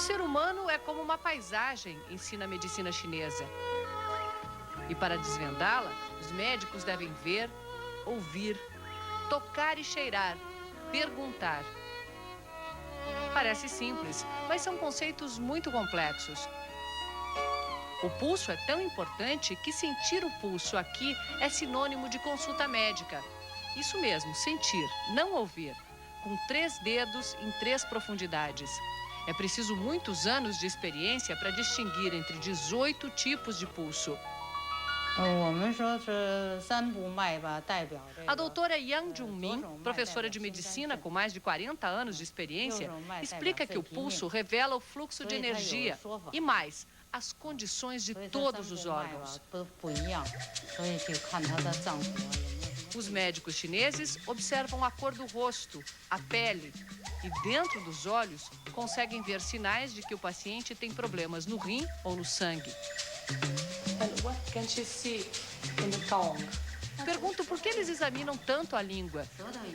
ser humano é como uma paisagem, ensina a medicina chinesa. E para desvendá-la, os médicos devem ver, ouvir, tocar e cheirar, perguntar. Parece simples, mas são conceitos muito complexos. O pulso é tão importante que sentir o pulso aqui é sinônimo de consulta médica. Isso mesmo, sentir, não ouvir, com 3 dedos em 3 profundidades. É preciso muitos anos de experiência para distinguir entre 18 tipos de pulso. A doutora Yang Junmin, professora de medicina com mais de 40 anos de experiência, explica que o pulso revela o fluxo de energia e mais, as condições de todos os órgãos. Os médicos chineses observam a cor do rosto, a pele e dentro dos olhos conseguem ver sinais de que o paciente tem problemas no rim ou no sangue. Pergunto por que eles examinam tanto a língua.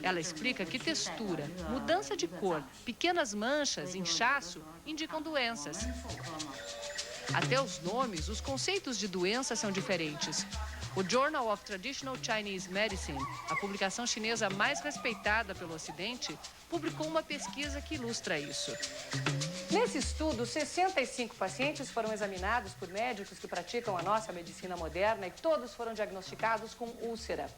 Ela explica que textura, mudança de cor, pequenas manchas, inchaço indicam doenças. Até os nomes, os conceitos de doença são diferentes. O Journal of Traditional Chinese Medicine, a publicação chinesa mais respeitada pelo Ocidente, publicou uma pesquisa que ilustra isso. Nesse estudo, 65 pacientes foram examinados por médicos que praticam a nossa medicina moderna e todos foram diagnosticados com úlcera.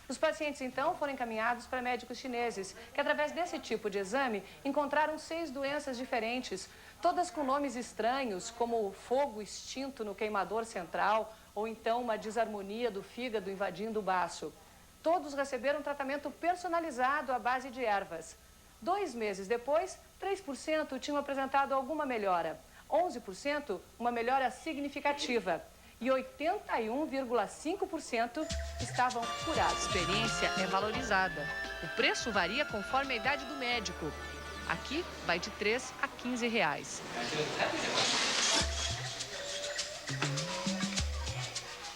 Os pacientes, então, foram encaminhados para médicos chineses, que, através desse tipo de exame, encontraram 6 doenças diferentes, todas com nomes estranhos, como fogo extinto no queimador central, ou então uma desarmonia do fígado invadindo o baço. Todos receberam tratamento personalizado à base de ervas. 2 meses depois, 3% tinham apresentado alguma melhora, 11% uma melhora significativa e 81,5% estavam curados. A experiência é valorizada. O preço varia conforme a idade do médico. Aqui vai de 3 a 15 reais.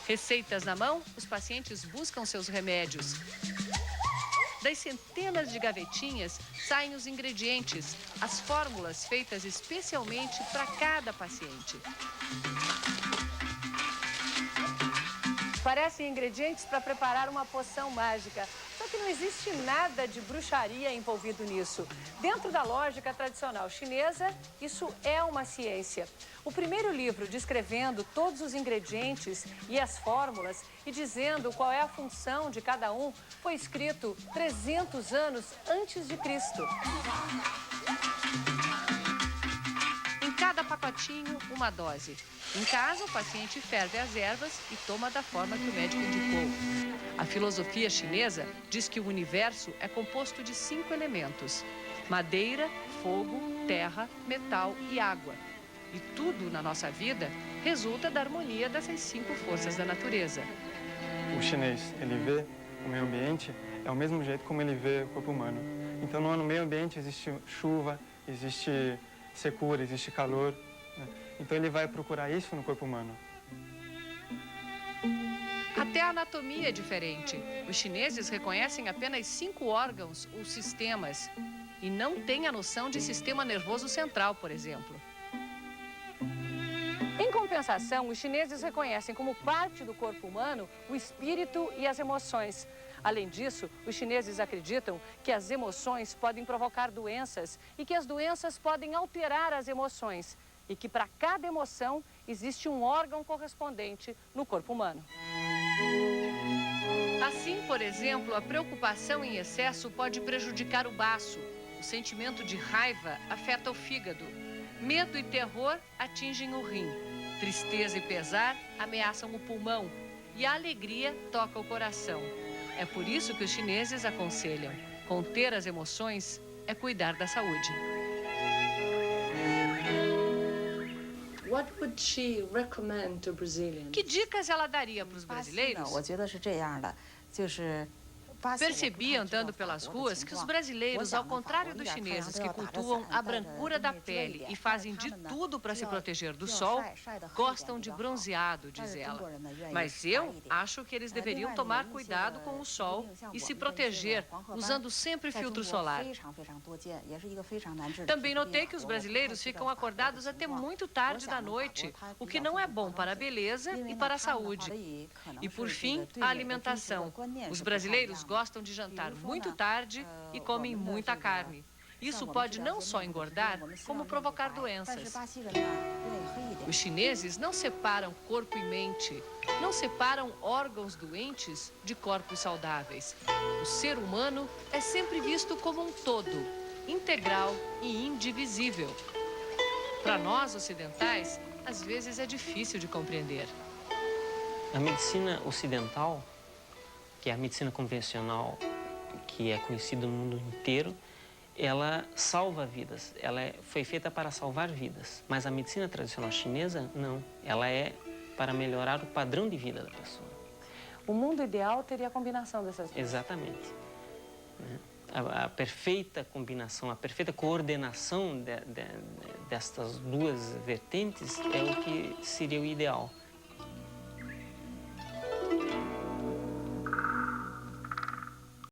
Receitas na mão, os pacientes buscam seus remédios. Das centenas de gavetinhas saem os ingredientes, as fórmulas feitas especialmente para cada paciente. Parecem ingredientes para preparar uma poção mágica. Só que não existe nada de bruxaria envolvido nisso. Dentro da lógica tradicional chinesa, isso é uma ciência. O primeiro livro descrevendo todos os ingredientes e as fórmulas e dizendo qual é a função de cada um foi escrito 300 anos antes de Cristo. Em cada pacotinho, uma dose. Em casa, o paciente ferve as ervas e toma da forma que o médico indicou. A filosofia chinesa diz que o universo é composto de 5 elementos: madeira, fogo, terra, metal e água. E tudo na nossa vida resulta da harmonia dessas 5 forças da natureza. O chinês, ele vê o meio ambiente é o mesmo jeito como ele vê o corpo humano. Então, no meio ambiente existe chuva, existe secura, existe calor, né? Então ele vai procurar isso no corpo humano. Até a anatomia é diferente. Os chineses reconhecem apenas 5 órgãos ou sistemas e não têm a noção de sistema nervoso central, por exemplo. Em compensação, os chineses reconhecem como parte do corpo humano o espírito e as emoções. Além disso, os chineses acreditam que as emoções podem provocar doenças e que as doenças podem alterar as emoções. E que para cada emoção existe um órgão correspondente no corpo humano. Assim, por exemplo, a preocupação em excesso pode prejudicar o baço. O sentimento de raiva afeta o fígado. Medo e terror atingem o rim. Tristeza e pesar ameaçam o pulmão. E a alegria toca o coração. É por isso que os chineses aconselham: conter as emoções é cuidar da saúde. What would she recommend to Brazilians? Que dicas ela daria para os brasileiros? Percebi, andando pelas ruas, que os brasileiros, ao contrário dos chineses que cultuam a brancura da pele e fazem de tudo para se proteger do sol, gostam de bronzeado, diz ela. Mas eu acho que eles deveriam tomar cuidado com o sol e se proteger, usando sempre filtro solar. Também notei que os brasileiros ficam acordados até muito tarde da noite, o que não é bom para a beleza e para a saúde. E, por fim, a alimentação. Os brasileiros gostam de jantar muito tarde e comem muita carne. Isso pode não só engordar, como provocar doenças. Os chineses não separam corpo e mente, não separam órgãos doentes de corpos saudáveis. O ser humano é sempre visto como um todo, integral e indivisível. Para nós ocidentais, às vezes é difícil de compreender. A medicina ocidental, que é a medicina convencional, que é conhecida no mundo inteiro, ela salva vidas, foi feita para salvar vidas. Mas a medicina tradicional chinesa, não. Ela é para melhorar o padrão de vida da pessoa. O mundo ideal teria a combinação dessas duas. Exatamente. A perfeita combinação, a perfeita coordenação destas duas vertentes é o que seria o ideal.